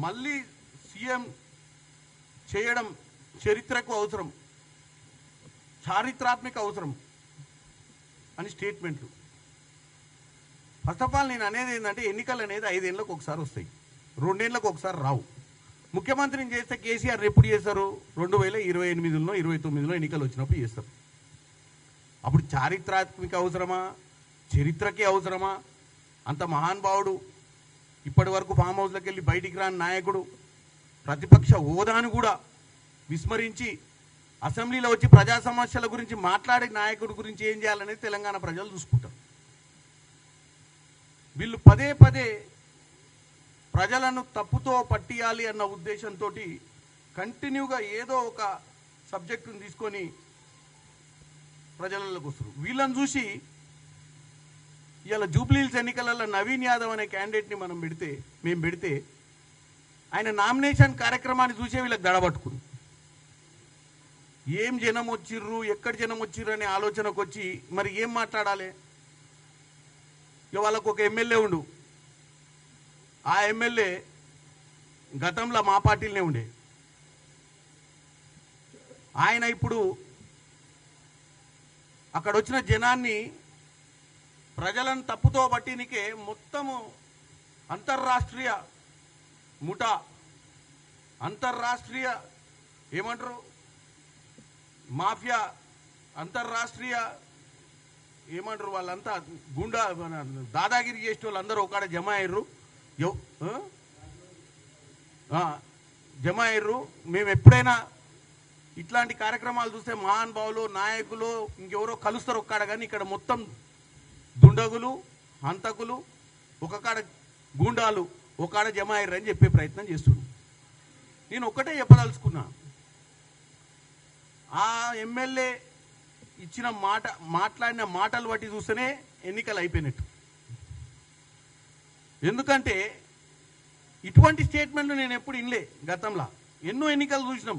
మళ్ళీ సీఎం చేయడం చరిత్రకు అవసరం, చారిత్రాత్మక అవసరం అని స్టేట్మెంట్లు. ఫస్ట్ ఆఫ్ ఆల్ నేను అనేది ఏంటంటే ఎన్నికలు అనేది 5 ఏళ్ళకు ఒకసారి వస్తాయి, 2 ఏళ్ళకు ఒకసారి రావు. ముఖ్యమంత్రిని చేస్తే కేసీఆర్ ఎప్పుడు చేస్తారు? 2028లో 29లో ఎన్నికలు వచ్చినప్పుడు చేస్తారు. అప్పుడు చారిత్రాత్మక అవసరమా, చరిత్రకే అవసరమా? అంత మహానుభావుడు, ఇప్పటి వరకు ఫామ్ హౌస్లోకి వెళ్ళి బయటికి రాని నాయకుడు, ప్రతిపక్ష హోదాను కూడా విస్మరించి అసెంబ్లీలో వచ్చి ప్రజా సమస్యల గురించి మాట్లాడే నాయకుడి గురించి ఏం చేయాలనేది తెలంగాణ ప్రజలు చూసుకుంటారు. వీళ్ళు పదే పదే ప్రజలను తప్పుతో పట్టియాలి అన్న ఉద్దేశంతో కంటిన్యూగా ఏదో ఒక సబ్జెక్టును తీసుకొని ప్రజలలోకి వస్తారు. వీళ్ళని చూసి ఇవాళ జూబ్లీహిల్స్ ఎన్నికలలో నవీన్ యాదవ్ అనే క్యాండిడేట్ని మేము పెడితే ఆయన నామినేషన్ కార్యక్రమాన్ని చూసే వీళ్ళకి దడబట్టుకుంది. ఏం జనం వచ్చిర్రు, ఎక్కడ జనం వచ్చిర్రు అనే ఆలోచనకు వచ్చి మరి ఏం మాట్లాడాలి? ఇక వాళ్ళకు ఒక ఎమ్మెల్యే ఉండు, ఆ ఎమ్మెల్యే గతంలో మా పార్టీలనే ఉండే, ఆయన ఇప్పుడు అక్కడ వచ్చిన జనాన్ని ప్రజలను తప్పుతో పట్టినికే మొత్తము అంతర్రాష్ట్రీయ ముఠా, అంతర్రాష్ట్రీయ ఏమంటారు మాఫియా, అంతర్రాష్ట్రీయ ఏమంటారు వాళ్ళంతా గుండా దాదాగిరి చేసే వాళ్ళు అందరూ ఒకడ జమ అయ్యారు. మేము ఎప్పుడైనా ఇట్లాంటి కార్యక్రమాలు చూస్తే మహానుభావులు, నాయకులు ఇంకెవరో కలుస్తారు ఒక్కడ, కానీ ఇక్కడ మొత్తం దుండగులు, హంతకులు, ఒక కాడ గూండాలు ఒక జమ అయ్యారని చెప్పే ప్రయత్నం చేస్తున్నాను. నేను ఒక్కటే చెప్పదలుచుకున్నా, ఆ ఎమ్మెల్యే ఇచ్చిన మాట్లాడిన మాటలు బట్టి చూస్తేనే ఎన్నికలు అయిపోయినట్టు. ఎందుకంటే ఇటువంటి స్టేట్మెంట్లు నేను ఎప్పుడు వినలే. గతంలో ఎన్నో ఎన్నికలు చూసినాం,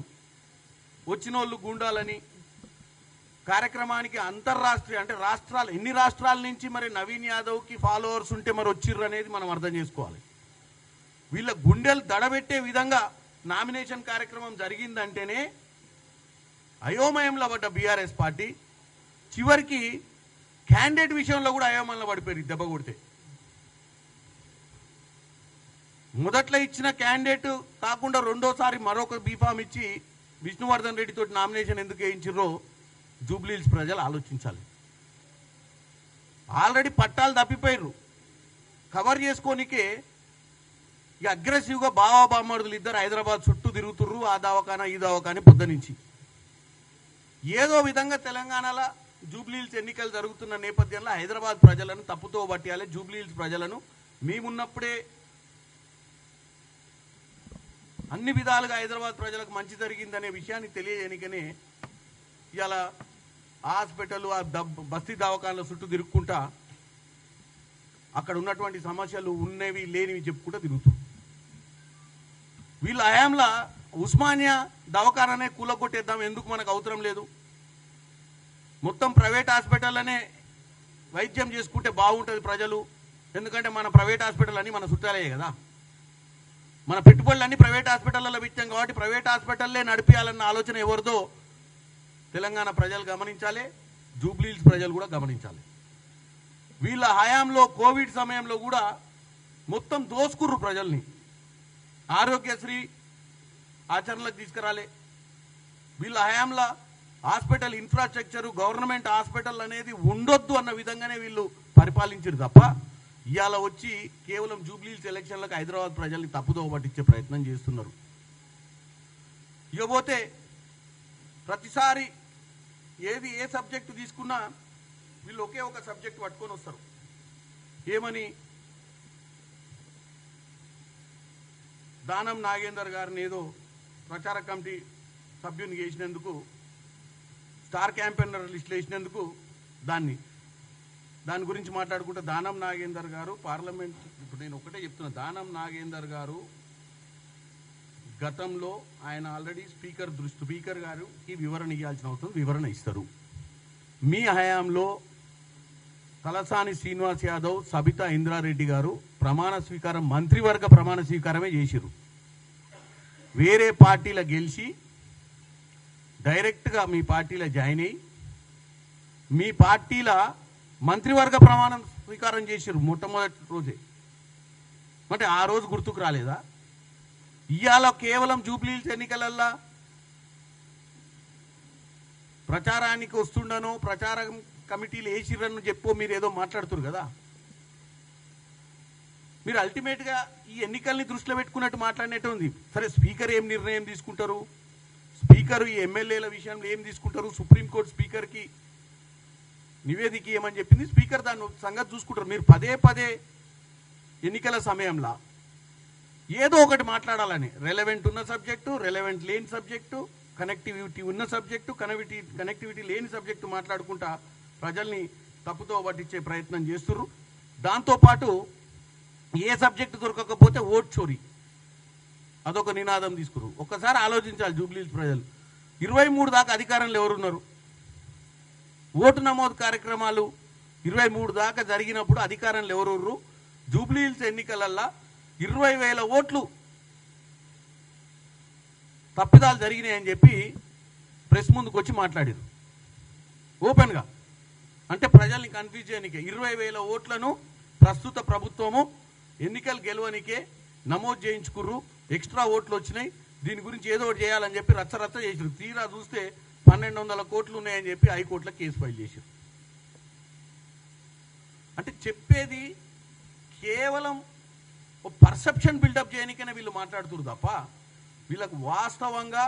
వచ్చిన వాళ్ళు గూండాలని. కార్యక్రమానికి అంతర్రాష్ట్రీయ అంటే రాష్ట్రాలు, ఎన్ని రాష్ట్రాల నుంచి మరి నవీన్ యాదవ్కి ఫాలోవర్స్ ఉంటే మరి వచ్చిర్రు అనేది మనం అర్థం చేసుకోవాలి. వీళ్ళ గుండెలు దడబెట్టే విధంగా నామినేషన్ కార్యక్రమం జరిగిందంటేనే అయోమయంలో పడ్డ బీఆర్ఎస్ పార్టీ చివరికి క్యాండిడేట్ విషయంలో కూడా అయోమయంలో పడిపోయారు దెబ్బ కొడితే. మొదట్లో ఇచ్చిన క్యాండిడేట్ కాకుండా రెండోసారి మరొక బీఫామ్ ఇచ్చి విష్ణువర్ధన్ రెడ్డితో నామినేషన్ ఎందుకు వేయించారో జూబ్లీహిల్స్ ప్రజలు ఆలోచించాలి. ఆల్రెడీ పట్టాలు తప్పిపోయారు, కవర్ చేసుకోనికే ఇక అగ్రెసివ్గా బామర్దులు ఇద్దరు హైదరాబాద్ చుట్టూ తిరుగుతుర్రు, ఆ దవాఖానా ఈ దవాఖానా పొద్దు నుంచి. ఏదో విధంగా తెలంగాణలో జూబ్లీహిల్స్ ఎన్నికలు జరుగుతున్న నేపథ్యంలో హైదరాబాద్ ప్రజలను తప్పుతో పట్టియాలి. జూబ్లీహిల్స్ ప్రజలను మేమున్నప్పుడే అన్ని విధాలుగా హైదరాబాద్ ప్రజలకు మంచి జరిగిందనే విషయాన్ని తెలియజేయనికనే ఇవాళ హాస్పిటల్, ఆ బస్తీ దవాఖానాల చుట్టూ తిరుగుకుంటా అక్కడ ఉన్నటువంటి సమస్యలు ఉన్నవి లేనివి చెప్పుకుంటూ తిరుగుతారు. వీళ్ళ హయాంలో ఉస్మానియా దవాఖానానే కూలగొట్టేద్దాం, ఎందుకు మనకు అవసరం లేదు, మొత్తం ప్రైవేట్ హాస్పిటల్లోనే వైద్యం చేసుకుంటే బాగుంటుంది ప్రజలు, ఎందుకంటే మన ప్రైవేట్ హాస్పిటల్ అన్నీ మన చుట్టాలే కదా, మన పెట్టుబడులన్నీ ప్రైవేట్ హాస్పిటల్లో పెట్టాం కాబట్టి ప్రైవేట్ హాస్పిటల్లే నడిపించాలన్న ఆలోచన ఎవరిదో తెలంగాణ ప్రజలు గమనించాలి, జూబ్లీహిల్స్ ప్రజలు కూడా గమనించాలి. వీళ్ళ హయాంలో కోవిడ్ సమయంలో కూడా మొత్తం దోసుకుర్రు ప్రజల్ని, ఆరోగ్యశ్రీ ఆచరణలకు తీసుకురాలే. వీళ్ళ హయాంలో హాస్పిటల్ ఇన్ఫ్రాస్ట్రక్చరు, గవర్నమెంట్ హాస్పిటల్ అనేది ఉండొద్దు అన్న విధంగానే వీళ్ళు పరిపాలించారు తప్ప ఇవాళ వచ్చి కేవలం జూబ్లీహిల్స్ ఎలక్షన్లకు హైదరాబాద్ ప్రజల్ని తప్పుదో పట్టించే ప్రయత్నం చేస్తున్నారు. ఇకపోతే ప్రతిసారి ఏ సబ్జెక్టు తీసుకున్నా వీళ్ళు ఒకే ఒక సబ్జెక్ట్ పట్టుకొని వస్తారు. ఏమని? దానం నాగేందర్ గారిని ఏదో ప్రచార కమిటీ సభ్యుని చేసినందుకు, స్టార్ క్యాంపెయినర్ లిస్టులో వేసినందుకు దాని గురించి మాట్లాడుకుంటే దానం నాగేందర్ గారు పార్లమెంట్, ఇప్పుడు నేను ఒకటే చెప్తున్నా, దానం నాగేందర్ గారు గతంలో ఆయన ఆల్రెడీ స్పీకర్ గారికి వివరణ ఇవ్వాల్సిన అవసరం, వివరణ ఇస్తారు. మీ హయాంలో తలసాని శ్రీనివాస్ యాదవ్, సబితా ఇంద్రారెడ్డి గారు ప్రమాణ స్వీకారం, మంత్రివర్గ ప్రమాణ స్వీకారమే చేసిరు. వేరే పార్టీలో గెలిచి డైరెక్ట్గా మీ పార్టీలో జాయిన్ అయ్యి మీ పార్టీల మంత్రివర్గ ప్రమాణం స్వీకారం చేశారు మొట్టమొదటి రోజే. అంటే ఆ రోజు గుర్తుకు రాలేదా? ఇవాళ కేవలం జూబ్లీహిల్స్ ఎన్నికలల్లా ప్రచారానికి వస్తుండనో ప్రచార కమిటీలు వేసిర్రని చెప్పో మీరు ఏదో మాట్లాడుతున్నారు కదా. మీరు అల్టిమేట్గా ఈ ఎన్నికల్ని దృష్టిలో పెట్టుకున్నట్టు మాట్లాడినట్టు ఉంది. సరే, స్పీకర్ ఏం నిర్ణయం తీసుకుంటారు, స్పీకర్ ఈ ఎమ్మెల్యేల విషయంలో ఏం తీసుకుంటారు, సుప్రీంకోర్టు స్పీకర్కి నివేదిక ఏమని చెప్పింది, స్పీకర్ దాని సంగతి చూసుకుంటారు. మీరు పదే పదే ఎన్నికల సమయంలో ఏదో ఒకటి మాట్లాడాలని, రెలవెంట్ ఉన్న సబ్జెక్టు, రెలవెంట్ లేని సబ్జెక్టు, కనెక్టివిటీ ఉన్న సబ్జెక్టు, కనెక్టివిటీ లేని సబ్జెక్టు మాట్లాడుకుంటా ప్రజల్ని తప్పుతో పట్టించే ప్రయత్నం చేస్తున్నారు. దాంతోపాటు ఏ సబ్జెక్టు దొరకకపోతే ఓట్ చోరీ అదొక నినాదం తీసుకురు. ఒక్కసారి ఆలోచించాలి జూబ్లీహిల్స్ ప్రజలు. 23 దాకా అధికారంలో ఎవరున్నారు? ఓటు నమోదు కార్యక్రమాలు 23 దాకా జరిగినప్పుడు అధికారంలో ఎవరు? జూబ్లీహిల్స్ ఎన్నికలల్లా 20,000 ఓట్లు తప్పిదాలు జరిగినాయని చెప్పి ప్రెస్ ముందుకు వచ్చి మాట్లాడారు ఓపెన్గా. అంటే ప్రజల్ని కన్ఫ్యూజ్ చేయనికే 20,000 ఓట్లను ప్రస్తుత ప్రభుత్వము ఎన్నికలు గెలవనికే నమోదు చేయించుకుర్రు, ఎక్స్ట్రా ఓట్లు వచ్చినాయి, దీని గురించి ఏదో ఒకటి చేయాలని చెప్పి రచ్చరచ్చ చేసారు. తీరా చూస్తే 1,200 కోట్లు ఉన్నాయని చెప్పి హైకోర్టులో కేసు ఫైల్ చేశారు. అంటే చెప్పేది కేవలం ఓ పర్సెప్షన్ బిల్డప్ చేయడానికైనా వీళ్ళు మాట్లాడుతున్నారు తప్ప వీళ్ళకు వాస్తవంగా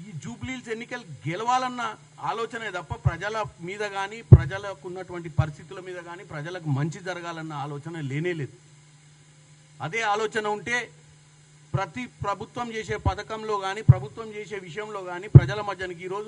ఈ జూబ్లీహిల్స్ ఎన్నికలు గెలవాలన్న ఆలోచనే తప్ప ప్రజల మీద కానీ ప్రజలకు ఉన్నటువంటి పరిస్థితుల మీద కానీ ప్రజలకు మంచి జరగాలన్న ఆలోచన లేనేలేదు. అదే ఆలోచన ఉంటే ప్రతి ప్రభుత్వం చేసే పథకంలో కానీ ప్రభుత్వం చేసే విషయంలో కానీ ప్రజల మధ్యనికి ఈరోజు